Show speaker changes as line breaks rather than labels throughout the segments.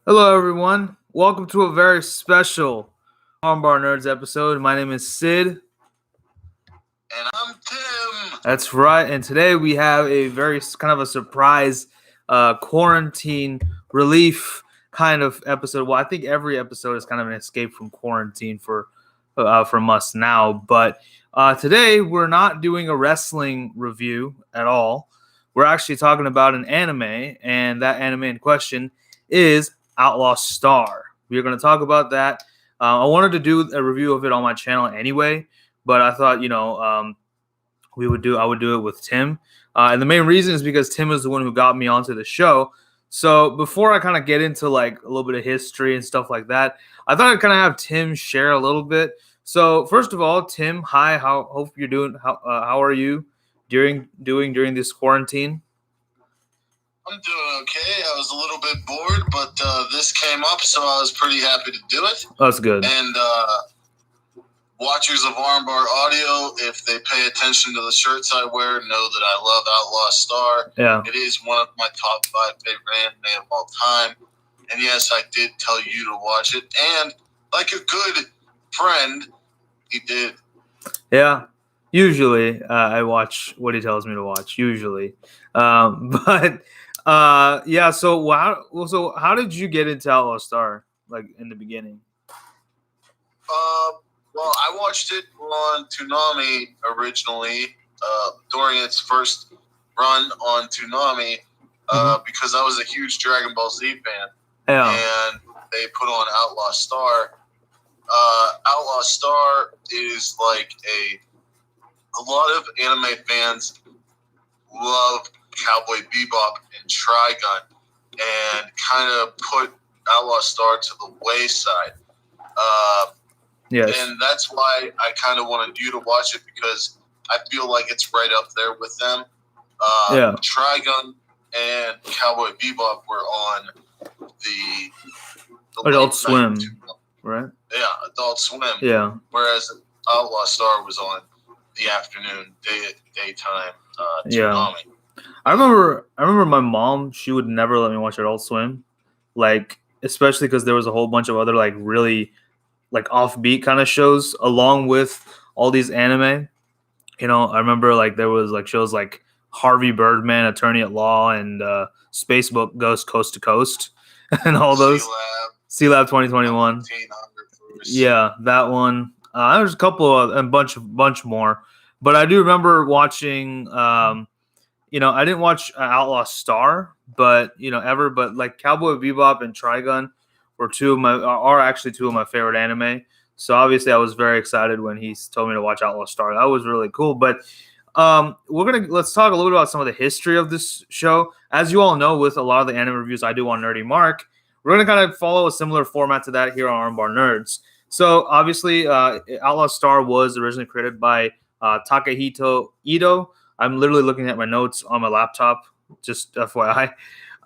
Hello, everyone. Welcome to a very special Armbar Nerds episode. My name is Sid.
And I'm Tim.
That's right. And today we have a very kind of a surprise quarantine relief kind of episode. Well, I think every episode is kind of an escape from quarantine from us now. But today we're not doing a wrestling review at all. We're actually talking about an anime, and that anime in question is Outlaw Star. We are going to talk about that. I wanted to do a review of it on my channel anyway, but I thought, I would do it with Tim. And the main reason is because Tim is the one who got me onto the show. So before I kind of get into like a little bit of history and stuff like that, I thought I'd kind of have Tim share a little bit. So first of all, Tim, hi. Hope you're doing. How are you during this quarantine?
I'm doing okay. I was a little bit bored, but this came up, so I was pretty happy to do it.
That's good.
And watchers of Armbar Audio, if they pay attention to the shirts I wear, know that I love Outlaw Star.
Yeah.
It is one of my top 5 favorite anime of all time. And yes, I did tell you to watch it. And like a good friend, he did.
Yeah. Usually, I watch what he tells me to watch. Usually, but yeah. So how did you get into Outlaw Star? Like in the beginning?
Well, I watched it on Toonami originally during its first run on Toonami because I was a huge Dragon Ball Z fan.
Yeah.
And they put on Outlaw Star. Outlaw Star is like a lot of anime fans love Cowboy Bebop and Trigun and kind of put Outlaw Star to the wayside.
Yes.
And that's why I kind of wanted you to watch it because I feel like it's right up there with them. Trigun and Cowboy Bebop were on the
Adult Swim, right?
Yeah, Adult Swim.
Yeah.
Whereas Outlaw Star was on the afternoon, daytime Toonami.
Yeah. I remember my mom. She would never let me watch Adult Swim, like especially because there was a whole bunch of other like really like offbeat kind of shows along with all these anime. You know, I remember like there was like shows like Harvey Birdman, Attorney at Law, and Spacebook Ghost Coast to Coast, and all those. C-Lab 2021. Yeah, that one. There's a couple of a bunch more, but I do remember watching. I didn't watch Outlaw Star, but like Cowboy Bebop and Trigun are actually two of my favorite anime. So obviously, I was very excited when he told me to watch Outlaw Star. That was really cool. But let's talk a little bit about some of the history of this show. As you all know, with a lot of the anime reviews I do on Nerdy Mark, we're going to kind of follow a similar format to that here on Armbar Nerds. So obviously, Outlaw Star was originally created by Takahito Ito. I'm literally looking at my notes on my laptop, just FYI.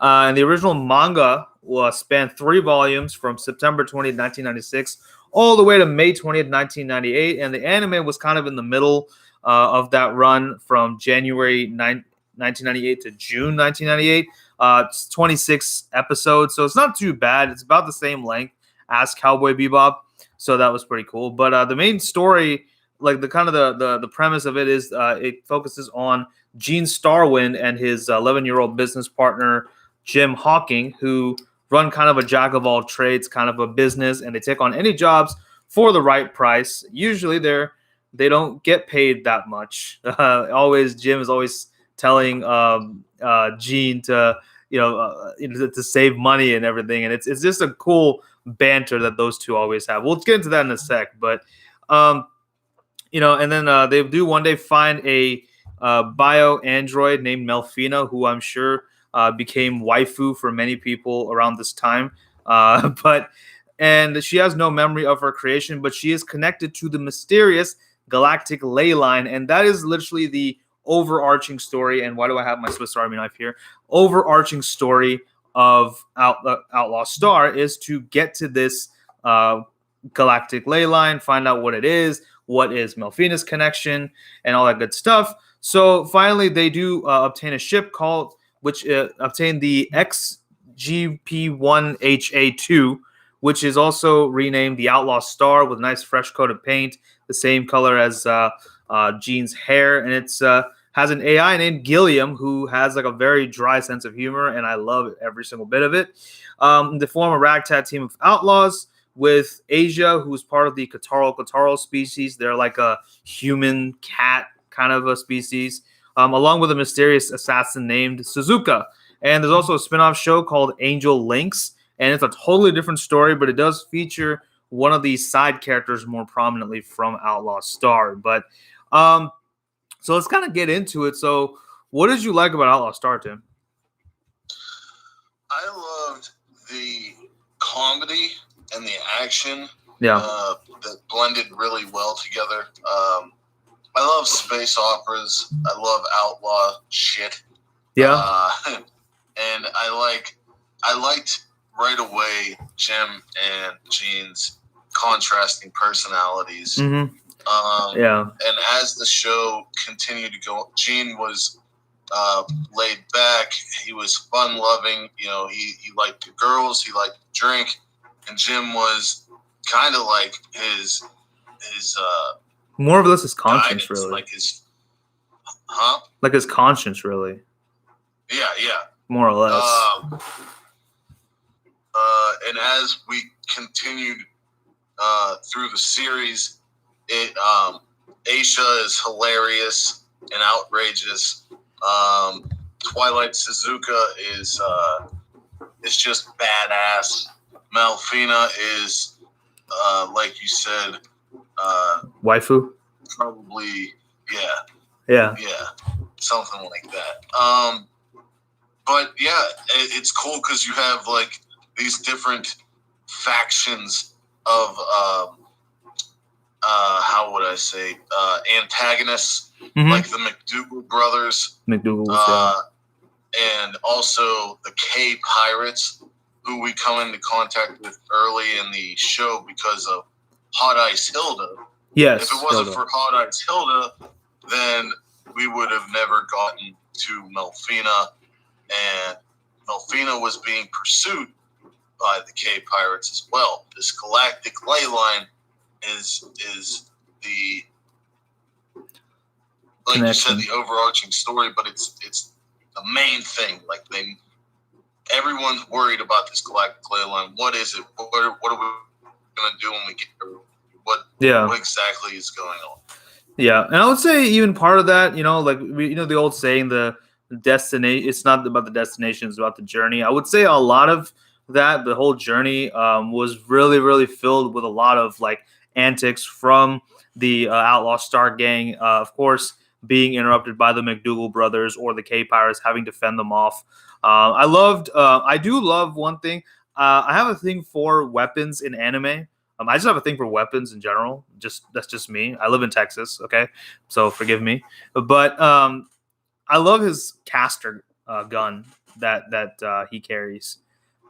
And the original manga spanned 3 volumes from September 20th, 1996, all the way to May 20th, 1998. And the anime was kind of in the middle of that run from January 1998 to June 1998. It's 26 episodes, so it's not too bad. It's about the same length as Cowboy Bebop, so that was pretty cool. But the main story, like the premise of it is it focuses on Gene Starwind and his 11-year-old business partner Jim Hawking, who run kind of a jack of all trades kind of a business, and they take on any jobs for the right price. Usually they don't get paid that much. Jim is always telling Gene to to save money and everything, and it's just a cool banter that those two always have. We'll get into that in a sec, but and then they do one day find a bio android named Melfina, who I'm sure became waifu for many people around this time. And she has no memory of her creation, but she is connected to the mysterious galactic ley line, and that is literally the overarching story. And why do I have my Swiss Army knife here? Overarching story of Outlaw Star is to get to this galactic ley line, find out what it is, what is Melfina's connection, and all that good stuff. So finally, they do obtain a ship obtain the GP1HA2, which is also renamed the Outlaw Star with a nice fresh coat of paint, the same color as Gene's hair, and it's has an AI named Gilliam who has like a very dry sense of humor, and I love every single bit of it. They form a ragtag team of outlaws with Asia, who's part of the Kotaro species. They're like a human cat kind of a species, along with a mysterious assassin named Suzuka. And there's also a spin-off show called Angel Links, and it's a totally different story, but it does feature one of these side characters more prominently from Outlaw Star. But so let's kind of get into it. So what did you like about Outlaw Star, Tim?
I loved the comedy and the action that blended really well together. I love space operas. I love outlaw shit.
Yeah.
And I liked right away Jim and Gene's contrasting personalities.
Mm-hmm.
And as the show continued to go, Gene was laid back. He was fun-loving. You know, he liked the girls. He liked to drink. And Jim was kind of like his
more or less his conscience,
guidance,
really.
like his
like his conscience, really.
Yeah.
More or less.
And as we continued through the series, Aisha is hilarious and outrageous. Twilight Suzuka is just badass. Malfina is, like you said,
waifu.
Probably,
yeah,
something like that. But yeah, it's cool because you have like these different factions of how would I say antagonists, like the McDougal brothers, and also the K Pirates, who we come into contact with early in the show because of Hot Ice Hilda.
Yes.
If it wasn't for Hot Ice Hilda, then we would have never gotten to Melfina, and Melfina was being pursued by the K Pirates as well. This galactic ley line is the, like
connection.
you said, the overarching story, but it's the main thing. Like everyone's worried about this galactic ley line. What is it? What are we gonna do when we get there? What exactly is going on?
Yeah, and I would say even part of that, like the old saying, the destination. It's not about the destination; it's about the journey. I would say a lot of that, the whole journey, was really, really filled with a lot of like antics from the Outlaw Star gang. Of course, being interrupted by the McDougal brothers or the K Pirates, having to fend them off. I do love one thing. I have a thing for weapons in anime. I just have a thing for weapons in general. That's just me. I live in Texas, okay? So forgive me. But I love his caster gun that he carries.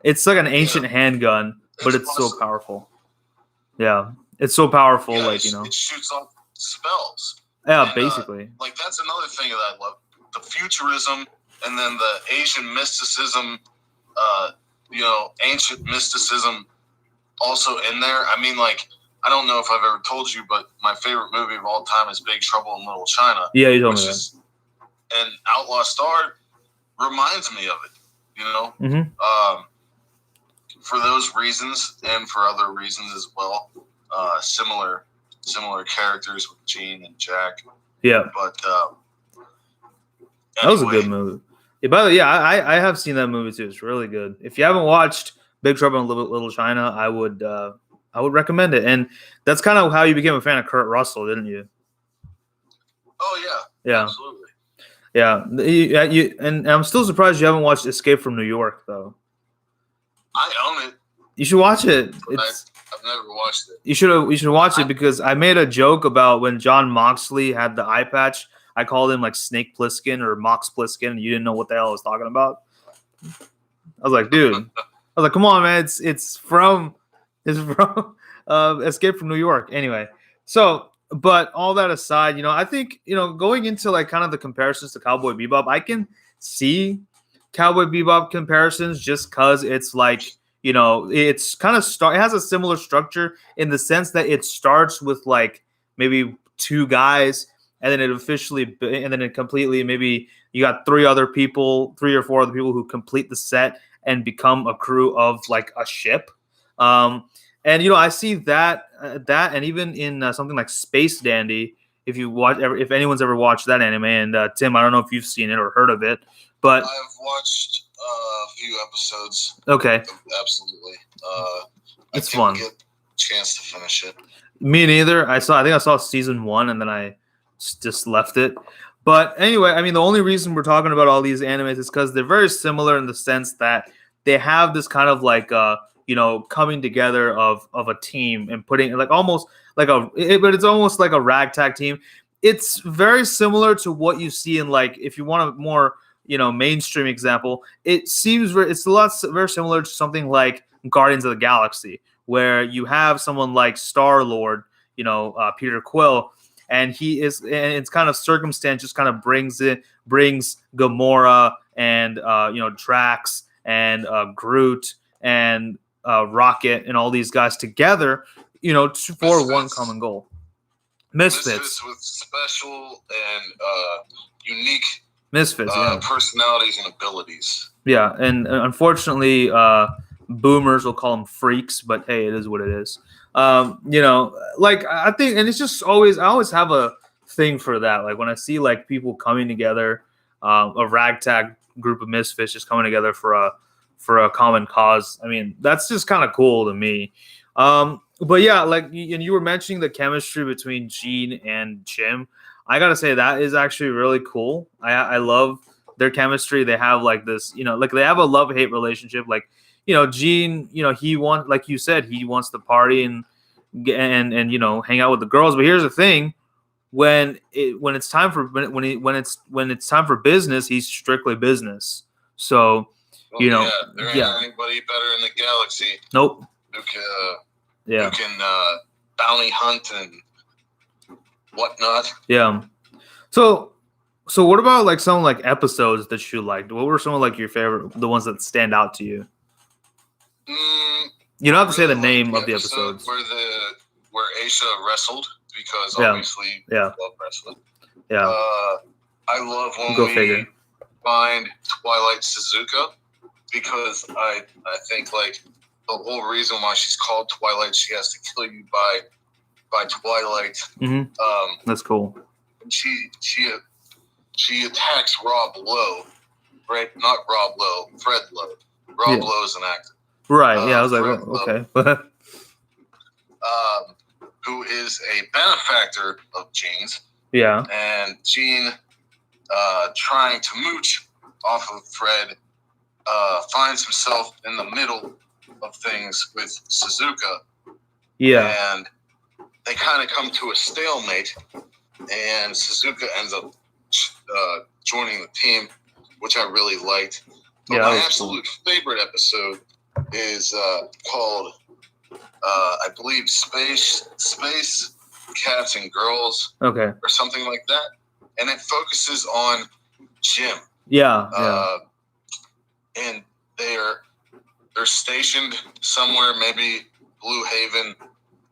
It's like an ancient handgun, but it's awesome. So powerful. Yeah, it's so powerful.
Yeah,
it
shoots off spells.
Yeah, and, basically.
That's another thing that I love: the futurism, and then the Asian mysticism. Ancient mysticism also in there. I mean, I don't know if I've ever told you, but my favorite movie of all time is Big Trouble in Little China.
Yeah, you told me that.
And Outlaw Star reminds me of it,
Mm-hmm.
For those reasons and for other reasons as well. Similar characters with Gene and Jack.
Yeah.
But
that was a good movie. Yeah, by the way, I have seen that movie too. It's really good. If you haven't watched Big Trouble in Little China, I would recommend it. And that's kind of how you became a fan of Kurt Russell, didn't you?
Oh
yeah,
absolutely.
Yeah, and I'm still surprised you haven't watched Escape from New York though.
I own it.
You should watch it.
I've never watched it.
You should watch it because I made a joke about when John Moxley had the eye patch. I called him like Snake Plissken or Mox Plissken, and you didn't know what the hell I was talking about. I was like, dude. I was like, come on, man. It's from Escape from New York. Anyway, so but all that aside, I think going into like kind of the comparisons to Cowboy Bebop, I can see Cowboy Bebop comparisons just because it's like, it's kind of it has a similar structure in the sense that it starts with like maybe two guys, and then it completely, maybe you got three or four other people who complete the set and become a crew of like a ship. And I see that and even in something like Space Dandy, if anyone's ever watched that anime, and Tim, I don't know if you've seen it or heard of it, but
I've watched a few episodes.
Okay,
absolutely.
It's
I
fun.
Didn't get a chance to finish it.
Me neither. I think I saw season 1 and then I just left it. But anyway, I mean, the only reason we're talking about all these animes is because they're very similar in the sense that they have this kind of like coming together of a team and putting like almost like but it's almost like a ragtag team. It's very similar to what you see in, like, if you want a more mainstream example, it's very similar to something like Guardians of the Galaxy, where you have someone like Star-Lord, Peter Quill, and it's kind of circumstance just kind of brings Gamora and Drax and Groot and Rocket and all these guys together, for one common goal. Misfits
with special and unique
Misfits,
personalities and abilities.
Yeah, and unfortunately, boomers will call them freaks, but hey, it is what it is. Like, I think, and it's just I always have a thing for that. Like when I see like people coming together, a ragtag group of misfits just coming together for a common cause. I mean, that's just kind of cool to me. But yeah, like, and you were mentioning the chemistry between Gene and Jim. I gotta say that is actually really cool. I love their chemistry. They have like this, like they have a love-hate relationship. Like, Gene, he wants, like you said, he wants to party and hang out with the girls. But here's the thing: when it's time for business, he's strictly business. So,
there ain't anybody better in the galaxy.
Nope.
Who can bounty hunt and whatnot.
Yeah. So what about like some like episodes that you liked? What were some of like your favorite, the ones that stand out to you? You don't have to say the name of the episodes.
Where Aisha wrestled, because obviously I love wrestling.
Yeah.
I love when we find Twilight Suzuka, because I think like the whole reason why she's called Twilight, she has to kill you by Twilight.
Mm-hmm. That's cool.
She attacks Rob Lowe, right? Not Rob Lowe, Fred Lowe. Rob Lowe's an actor.
Right. Yeah, I was like, okay.
Who is a benefactor of Gene's.
Yeah.
And Gene, trying to mooch off of Fred, finds himself in the middle of things with Suzuka.
Yeah.
And they kind of come to a stalemate, and Suzuka ends up joining the team, which I really liked. But my absolute favorite episode is called, I believe, Space Cats and Girls,
or
something like that, and it focuses on Jim.
Yeah.
And they're stationed somewhere, maybe Blue Haven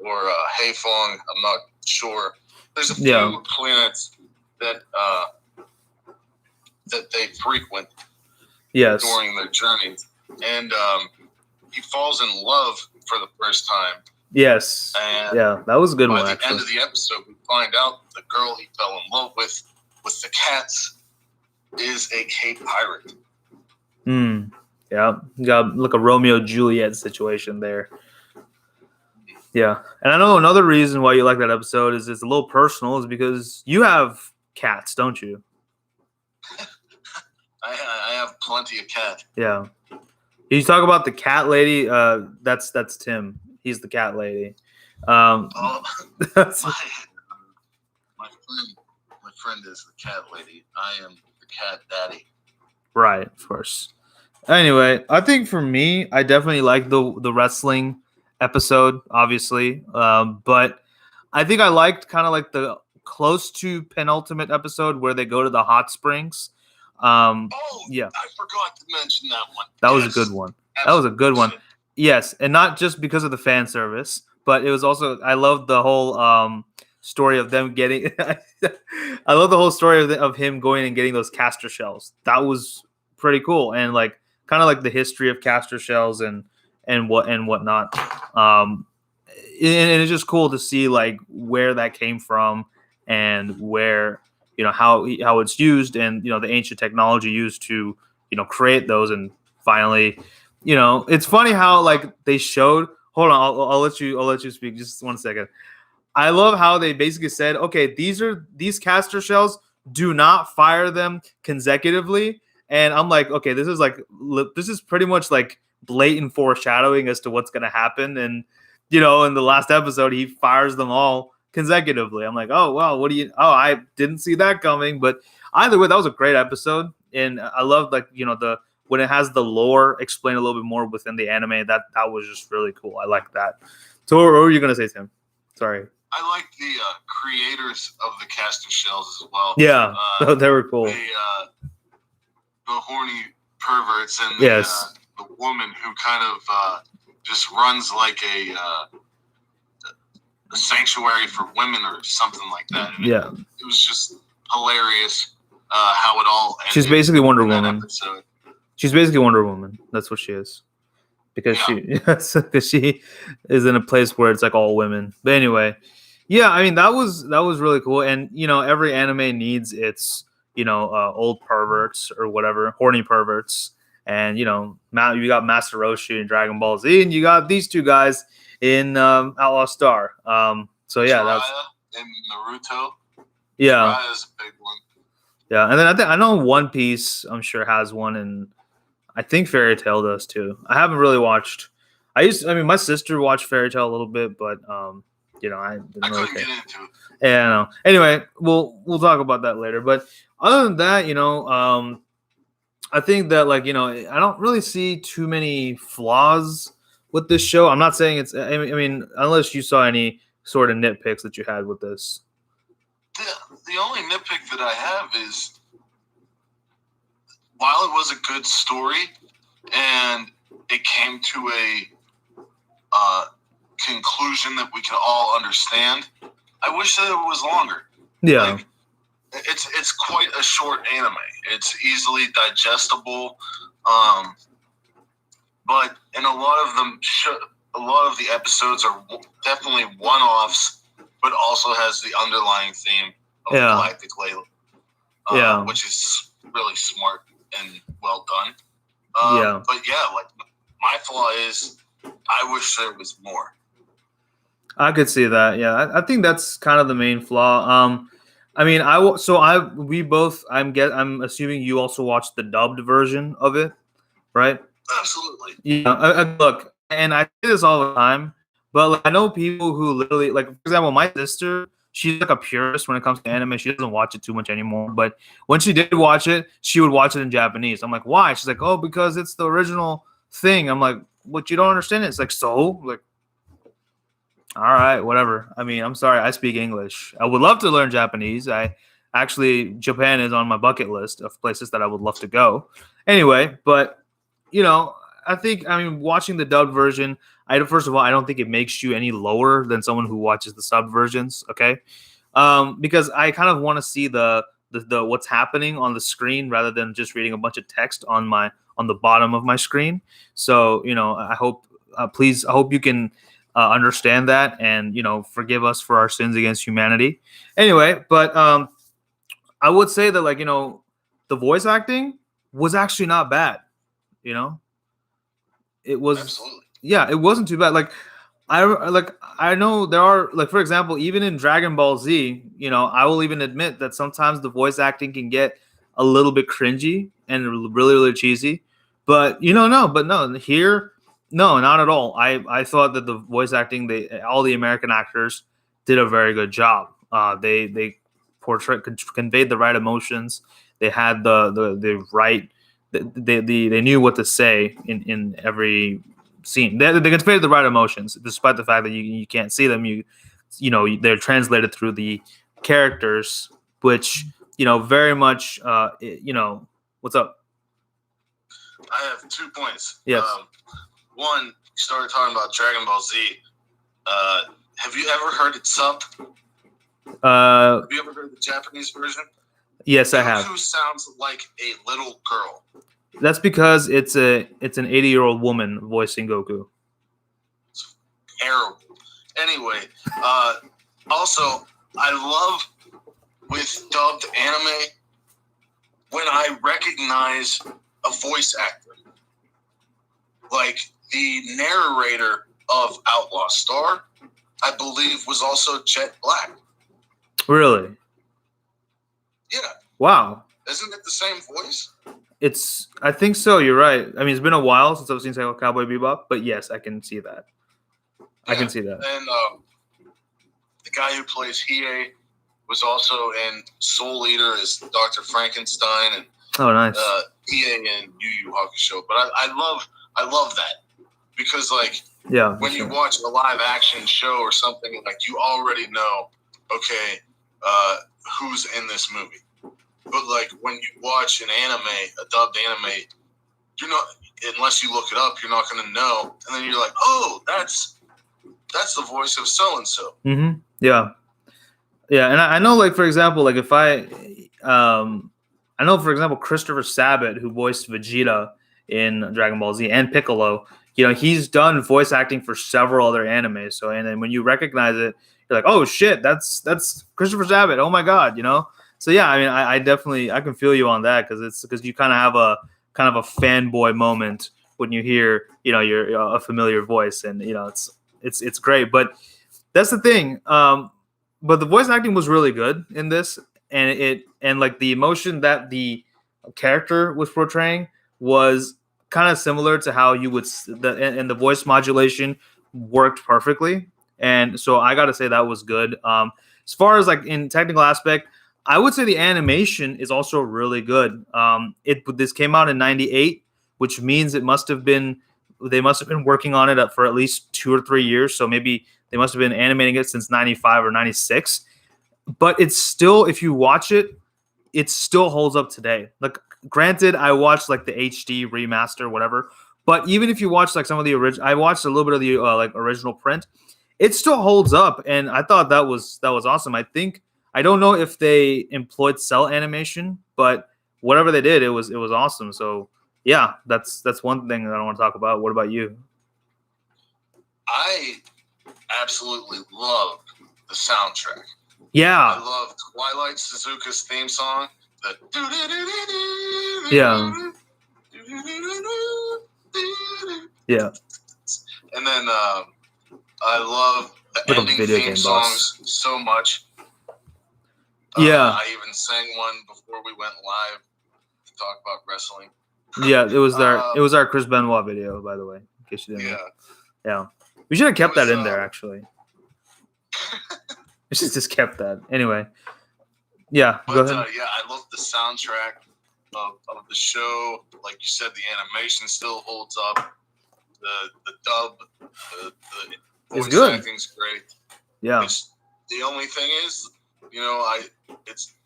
or Haifong. I'm not sure. There's a few planets that they frequent during their journeys, and he falls in love for the first time.
Yes.
And
that was a good one.
By the end of the episode, we find out the girl he fell in love with the cats is a Cape pirate.
Yeah, got like a Romeo Juliet situation there. Yeah, and I know another reason why you like that episode is it's a little personal, is because you have cats, don't you?
I have plenty of cats.
Yeah. You talk about the cat lady. That's Tim. He's the cat lady.
My friend is the cat lady. I am the cat daddy.
Right, of course. Anyway, I think for me, I definitely like the wrestling episode, obviously. But I think I liked kind of like the close to penultimate episode where they go to the hot springs. Yeah,
I forgot to mention that one.
that was a good one. That was a good one.
Absolutely.
Yes, and not just because of the fan service, but it was also I love the whole story of them getting. I love the whole story of him going and getting those castor shells. That was pretty cool, and like kind of like the history of castor shells and whatnot. And it's just cool to see like where that came from and where how it's used and the ancient technology used to create those and finally it's funny how like they showed. Hold on, I'll let you speak just 1 second. I love how they basically said, okay, these caster shells, do not fire them consecutively. And I'm like, okay, this is pretty much like blatant foreshadowing as to what's going to happen. And in the last episode, he fires them all consecutively. I'm like, oh wow, I didn't see that coming. But either way, that was a great episode, and I love like the when it has the lore explained a little bit more within the anime. That was just really cool. I like that. So what were you gonna say, Tim? Sorry.
I like the creators of the caster shells as well.
Yeah, they were cool.
The horny perverts and
yes.
The woman who kind of just runs like a sanctuary for women or something like that. And
yeah,
it was just hilarious how it all ended.
She's basically Wonder Woman. She's basically Wonder Woman. That's what she is. Because she is in a place where it's like all women. But anyway, yeah, I mean that was really cool. And every anime needs its old perverts or whatever, horny perverts. And you got Master Roshi in Dragon Ball Z, and you got these two guys in Outlaw Star. So yeah,
Jiraiya
that's
and Naruto.
Yeah,
Jiraiya's a big one.
Yeah, and then I know One Piece, I'm sure, has one, and I think Fairy Tail does too. I haven't really watched. My sister watched Fairy Tail a little bit, but I didn't really
couldn't get into it.
Yeah, I know. Anyway, we'll talk about that later. But other than that, I think that I don't really see too many flaws with this show. I'm not saying it's. I mean, unless you saw any sort of nitpicks that you had with this.
The only nitpick that I have is, while it was a good story and it came to a conclusion that we could all understand, I wish that it was longer.
Yeah.
Like, it's quite a short anime. It's easily digestible, but in a lot of them, a lot of the episodes are definitely one-offs, but also has the underlying theme of the Galactic Layla, which is really smart and well done. But my flaw is I wish there was more.
I could see that. Yeah, I think that's kind of the main flaw. I mean, I'm assuming you also watched the dubbed version of it, right?
Absolutely.
Yeah. Look, and I say this all the time, but I know people who literally, for example, my sister, she's like a purist when it comes to anime. She doesn't watch it too much anymore, but when she did watch it, she would watch it in Japanese. I'm like, why? She's like, oh, because it's the original thing. I'm like, what? You don't understand it? It's like, so? Like, all right, whatever. I mean, I'm sorry, I speak English. I would love to learn Japanese. Japan is on my bucket list of places that I would love to go. Anyway, but watching the dubbed version, first of all, I don't think it makes you any lower than someone who watches the sub versions. Okay, because I kind of want to see the what's happening on the screen rather than just reading a bunch of text on the bottom of my screen. So I hope you can understand that and forgive us for our sins against humanity. Anyway, but I would say that the voice acting was actually not bad. It was.
Absolutely.
Yeah, it wasn't too bad. I know there are, for example, even in Dragon Ball Z, I will even admit that sometimes the voice acting can get a little bit cringy and really, really cheesy. But no, here, no, not at all. I thought that the voice acting, all the American actors did a very good job. They conveyed the right emotions. They had the right. They knew what to say in every scene. They conveyed the right emotions, despite the fact that you can't see them. They're translated through the characters, which very much What's up?
I have 2 points.
Yes.
One, you started talking about Dragon Ball Z. Have you ever heard it subbed? Have you ever heard the Japanese version?
Yes, I have.
Goku sounds like a little girl.
That's because it's an 80-year-old woman voicing Goku.
It's terrible. Anyway, also, I love with dubbed anime when I recognize a voice actor. Like the narrator of Outlaw Star, I believe, was also Jet Black.
Really?
Yeah.
Wow.
Isn't it the same voice?
I think so. You're right. I mean, it's been a while since I've seen Cowboy Bebop, but yes, I can see that. Yeah. I can see that.
And the guy who plays Hiei was also in Soul Eater as Dr. Frankenstein, and
oh, nice.
Hiei in Yu Yu Hakusho. But I love that because when you watch a live action show or something, like you already know, okay, who's in this movie. But like when you watch an anime, a dubbed anime, you're not, unless you look it up, you're not going to know. And then you're like, oh, that's the voice of so and so.
Mm-hmm. Yeah, yeah. And I know, like for example, like if I know for example Christopher Sabat, who voiced Vegeta in Dragon Ball Z and Piccolo. You know, he's done voice acting for several other animes. So, and then when you recognize it, you're like, oh shit, that's Christopher Sabat. Oh my god, you know. So yeah, I mean, I definitely I can feel you on that because you kind of have a fanboy moment when you hear a familiar voice, and it's great. But that's the thing. But the voice acting was really good in this, and like the emotion that the character was portraying was kind of similar to how you would and the voice modulation worked perfectly. And so I got to say that was good. As far as like in technical aspect, I would say the animation is also really good. This came out in '98, which means they must have been working on it for at least 2 or 3 years. So maybe they must have been animating it since '95 or '96. But it's still, if you watch it, it still holds up today. Like, granted, I watched like the HD remaster, whatever. But even if you watch like some of the original, I watched a little bit of the original print. It still holds up, and I thought that was awesome. I don't know if they employed cell animation, but whatever they did, it was awesome. So yeah, that's one thing that I want to talk about. What about you?
I absolutely love the soundtrack.
Yeah,
I love Twilight Suzuka's theme song.
Yeah. Yeah.
And then I love the ending theme songs so much.
Yeah.
I even sang one before we went live to talk about wrestling.
Yeah, it was our Chris Benoit video, by the way, in case you didn't know. Yeah. We should have kept that in there, actually. We should just kept that. Anyway. Yeah, go ahead.
Yeah, I love the soundtrack of the show. Like you said, the animation still holds up. The dub, the voice acting's great.
Yeah.
The only thing is,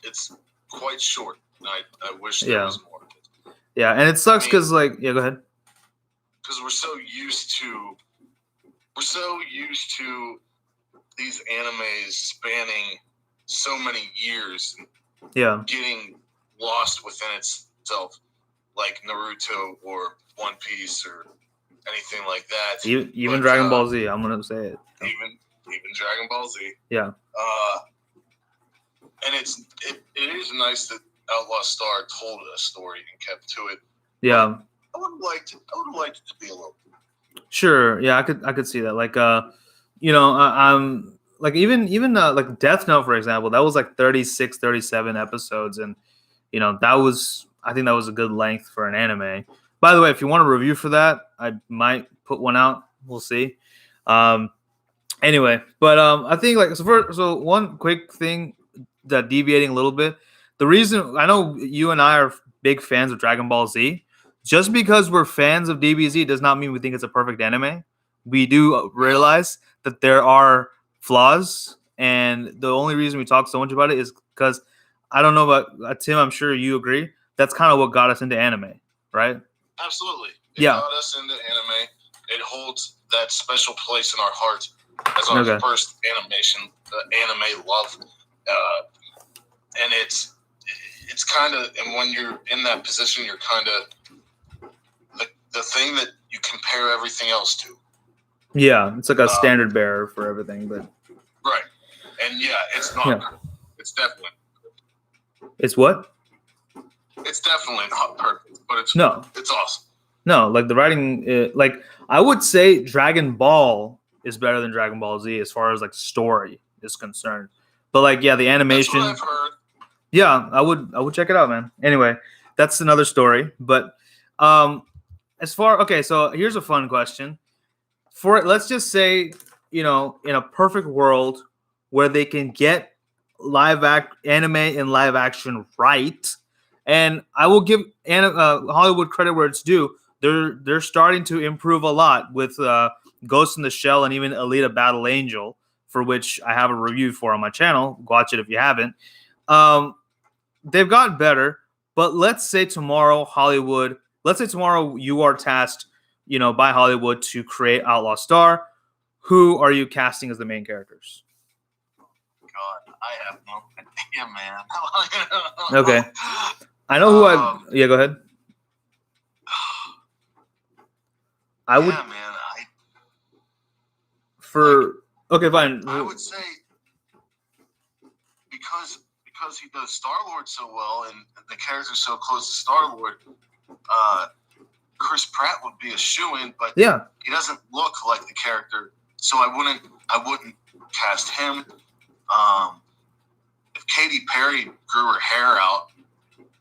it's quite short. I wish there was more.
Yeah, and it sucks because go ahead.
Because we're so used to these animes spanning so many years, getting lost within itself, like Naruto or One Piece or anything like that.
Even Dragon Ball Z, I'm gonna say it.
Even Dragon Ball Z.
Yeah.
And it is nice that Outlaw Star told a story and kept to it.
Yeah.
I would have liked it to be a little.
Sure. Yeah, I could see that. Like I'm like even like Death Note, for example, that was like 36, 37 episodes, and I think that was a good length for an anime. By the way, if you want a review for that, I might put one out. We'll see. Anyway, but I think so one quick thing that deviating a little bit. The reason I know you and I are big fans of Dragon Ball Z, just because we're fans of DBZ does not mean we think it's a perfect anime. We do realize that there are flaws, and the only reason we talk so much about it is because I don't know about Tim. I'm sure you agree that's kind of what got us into anime, right?
Absolutely. It
Yeah.
got us into anime. It holds that special place in our hearts as our
Okay.
first anime love. And it's kind of, and when you're in that position, you're kind of the thing that you compare everything else to.
Yeah, it's like a standard bearer for everything, but
right. And yeah, it's not.
Yeah.
It's definitely.
It's what?
It's definitely not perfect, but it's awesome.
No, like the writing, like I would say Dragon Ball is better than Dragon Ball Z as far as like story is concerned. But like, yeah, the animation.
That's what I've heard.
Yeah, I would check it out, man. Anyway, that's another story. But so here's a fun question. Let's just say, in a perfect world where they can get anime and live action right, and I will give Hollywood credit where it's due. They're starting to improve a lot with Ghost in the Shell and even Alita Battle Angel, for which I have a review for on my channel. Watch it if you haven't. They've gotten better, but let's say tomorrow you are tasked, by Hollywood to create Outlaw Star. Who are you casting as the main characters?
God, I have no idea, man.
Okay. I know who yeah, go ahead. I would.
Yeah, man.
Okay, fine.
I would say because he does Star-Lord so well and the character's so close to Star-Lord, Chris Pratt would be a shoo-in, but
yeah,
he doesn't look like the character, so I wouldn't cast him. If Katy Perry grew her hair out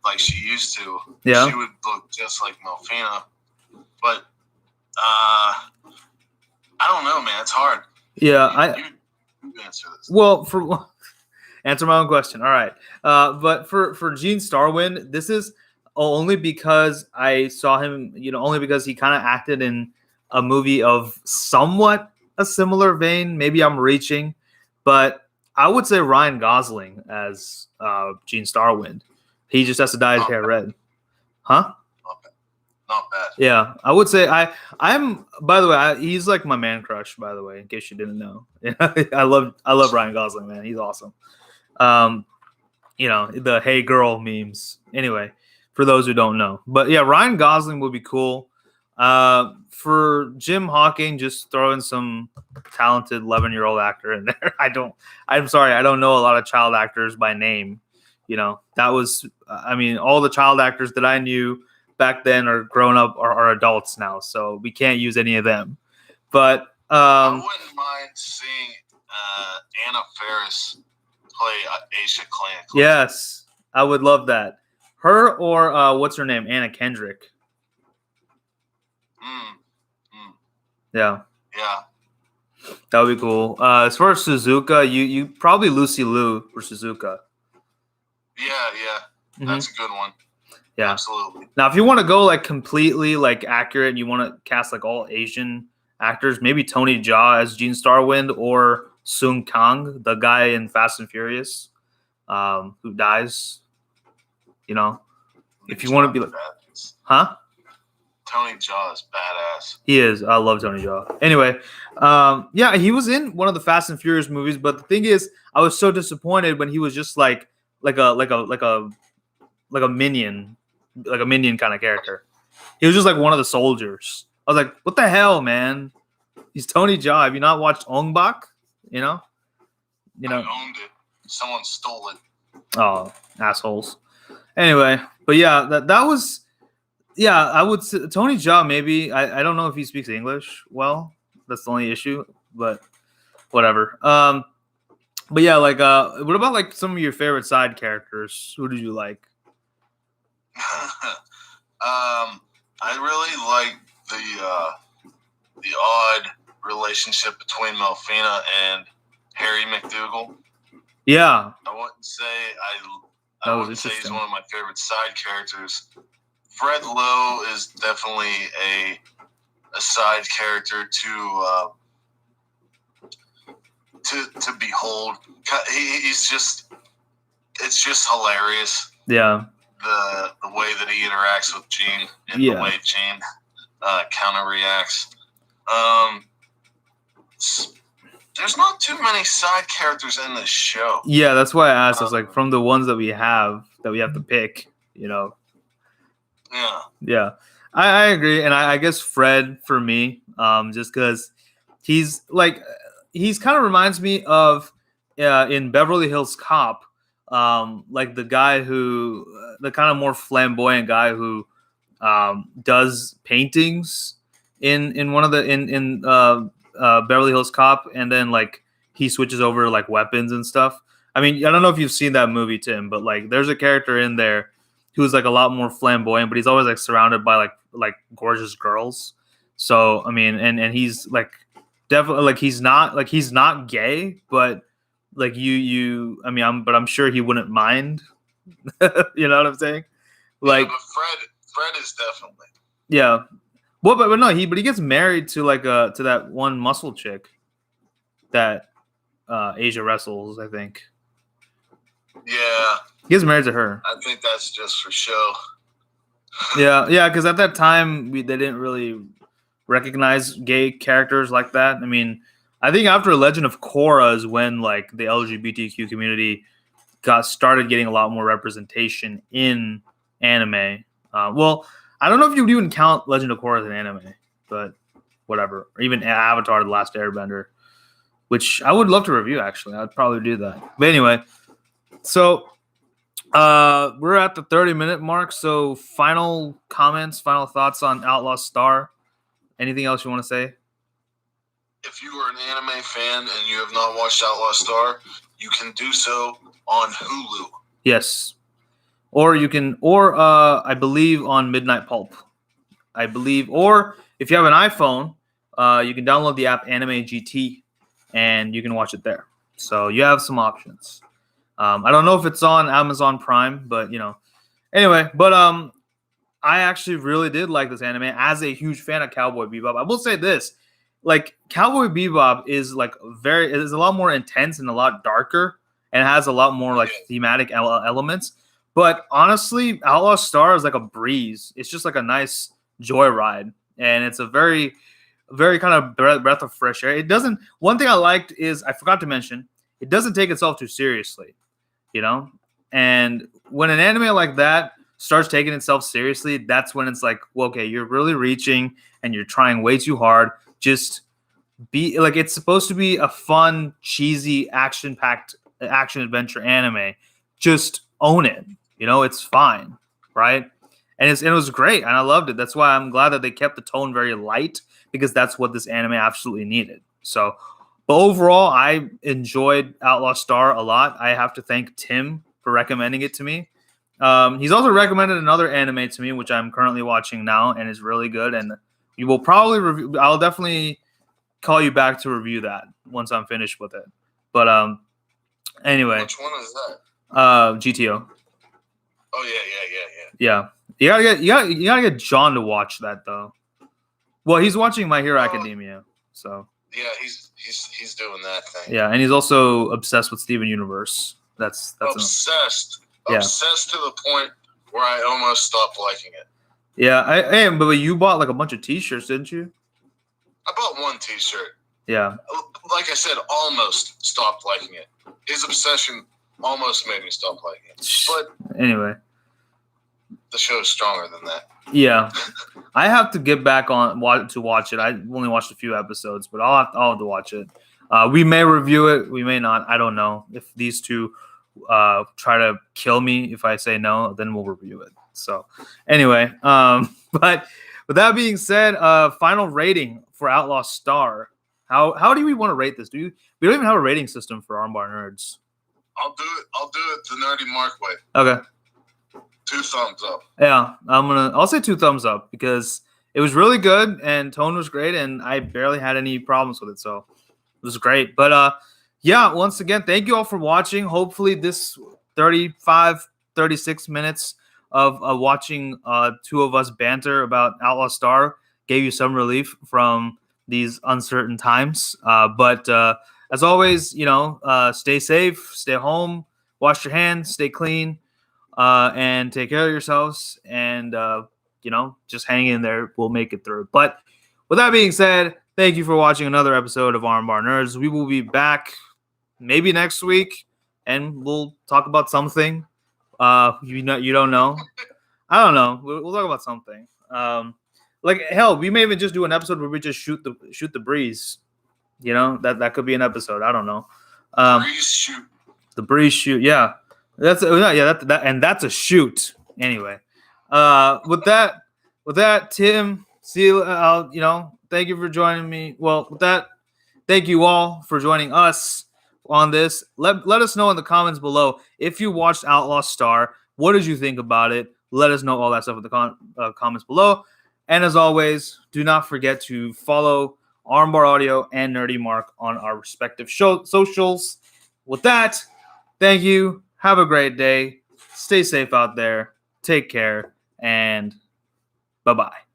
like she used to, she would look just like Melfina. But I don't know, man. It's hard.
Yeah,
you answer this.
Well, answer my own question. All right, but for Gene Starwind, this is only because I saw him. Only because he kind of acted in a movie of somewhat a similar vein. Maybe I'm reaching, but I would say Ryan Gosling as Gene Starwind. He just has to dye his hair red. Huh?
Not bad.
Yeah, I would say I'm. By the way, he's like my man crush. By the way, in case you didn't know, I love Ryan Gosling, man. He's awesome. The "Hey girl" memes. Anyway, for those who don't know, but yeah, Ryan Gosling would be cool. For Jim Hawking, just throw in some talented 11-year-old actor in there. I'm sorry, I don't know a lot of child actors by name. That was. All the child actors that I knew back then are grown up or are adults now, so we can't use any of them. But
I wouldn't mind seeing Anna Faris play Aisha Clan.
Yes, I would love that. Her or what's her name? Anna Kendrick. Yeah.
Yeah.
That would be cool. As far as Suzuka, you probably Lucy Liu for Suzuka.
Yeah. That's a good one.
Yeah,
absolutely.
Now, if you want to go like completely like accurate, and you want to cast like all Asian actors, maybe Tony Jaa as Gene Starwind or Sung Kang, the guy in Fast and Furious, who dies. If you want to be like, huh?
Tony Jaa is badass.
He is. I love Tony Jaa. Anyway, yeah, he was in one of the Fast and Furious movies, but the thing is, I was so disappointed when he was just like a minion. Like a minion kind of character. He was just like one of the soldiers. I was like, what the hell, man? He's Tony Jaa. Have you not watched Ong Bak? I owned
it. Someone stole it.
Oh, assholes. Anyway, but yeah, that was, yeah, I would say Tony Jaa maybe. I don't know if he speaks English well. That's the only issue, but whatever. But yeah, like, what about like some of your favorite side characters? Who did you like?
I really like the odd relationship between Melfina and Harry McDougal.
Yeah,
I wouldn't say he's one of my favorite side characters. Fred Lowe is definitely a side character to behold. It's just hilarious.
Yeah.
the way that he interacts with Gene and the way Gene counter reacts. There's not too many side characters in this show.
Yeah, that's why I asked. It's like from the ones that we have to pick, you know. Yeah, I agree, and I guess Fred for me, just because he's kind of reminds me of in Beverly Hills Cop, like the guy who the kind of more flamboyant guy who does paintings in one of the in Beverly Hills Cop, and then like he switches over to like weapons and stuff. I mean, I don't know if you've seen that movie, Tim, but like there's a character in there who's like a lot more flamboyant, but he's always like surrounded by like gorgeous girls. So I mean, and he's like definitely like he's not gay, but like I mean, I'm sure he wouldn't mind. You know what I'm saying? Like,
yeah, but Fred is definitely.
Yeah. Well, but no, he gets married to to that one muscle chick that Asia wrestles, I think.
Yeah.
He gets married to her.
I think that's just for show.
Yeah, because at that time they didn't really recognize gay characters like that. I mean, I think after Legend of Korra is when like the LGBTQ community started getting a lot more representation in anime. Well, I don't know if you would even count Legend of Korra as an anime, but whatever. Or even Avatar: The Last Airbender, which I would love to review. Actually, I'd probably do that. But anyway, so we're at the 30-minute mark. So final comments, final thoughts on Outlaw Star. Anything else you want to say?
If you are an anime fan and you have not watched Outlaw Star, you can do so on Hulu.
Yes. Or you can, I believe on Midnight Pulp. I believe, or if you have an iPhone, you can download the app Anime GT and you can watch it there. So you have some options. I don't know if it's on Amazon Prime, but you know, anyway, but I actually really did like this anime as a huge fan of Cowboy Bebop. I will say this, like Cowboy Bebop is like is a lot more intense and a lot darker and has a lot more like thematic elements. But honestly, Outlaw Star is like a breeze. It's just like a nice joyride, and it's a very, very kind of breath of fresh air. It doesn't. One thing I liked is I forgot to mention it doesn't take itself too seriously, you know. And when an anime like that starts taking itself seriously, that's when it's like, well, okay, you're really reaching and you're trying way too hard. Just be like, it's supposed to be a fun, cheesy, action-packed action adventure anime. Just own it. You know, it's fine, right? And it was great, and I loved it. That's why I'm glad that they kept the tone very light, because that's what this anime absolutely needed. So, but overall, I enjoyed Outlaw Star a lot. I have to thank Tim for recommending it to me. He's also recommended another anime to me, which I'm currently watching now, and is really good. And you will probably review. I'll definitely call you back to review that once I'm finished with it. But anyway,
which one is that?
GTO.
Oh
yeah. You gotta get John to watch that though. Well, he's watching My Hero Academia, so
yeah, he's doing that thing.
Yeah, and he's also obsessed with Steven Universe. That's
obsessed to the point where I almost stopped liking it.
Yeah, I am. But you bought like a bunch of T-shirts, didn't you?
I bought one T-shirt.
Yeah.
Like I said, almost stopped liking it. His obsession almost made me stop liking it. But
anyway,
the show is stronger than that.
Yeah, I have to get back on to watch it. I only watched a few episodes, but I'll have to watch it. We may review it, we may not. I don't know. If these two try to kill me if I say no, then we'll review it. So anyway, but with that being said, final rating for Outlaw Star. How do we want to rate this? We don't even have a rating system for Armbar Nerds.
I'll do it the nerdy Mark way.
Okay.
2 thumbs up.
Yeah, I'll say 2 thumbs up because it was really good and tone was great and I barely had any problems with it, so it was great. But yeah, once again, thank you all for watching. Hopefully this 36 minutes of watching 2 of us banter about Outlaw Star gave you some relief from these uncertain times. But as always, stay safe, stay home, wash your hands, stay clean. And take care of yourselves. And, just hang in there. We'll make it through. But with that being said, thank you for watching another episode of Armbar Nerds. We will be back maybe next week, and we'll talk about something. You don't know. I don't know. We'll talk about something. Hell, we may even just do an episode where we just shoot the breeze. That could be an episode. I don't know.
Breeze shoot.
The breeze shoot. Yeah, that's a shoot. Anyway, with that, Tim, see you. Thank you for joining me. Well, with that, thank you all for joining us on this. Let us know in the comments below if you watched Outlaw Star. What did you think about it? Let us know all that stuff in the comments below. And as always, do not forget to follow Armbar Audio and Nerdy Mark on our respective socials. With that, thank you. Have a great day. Stay safe out there. Take care. And bye-bye.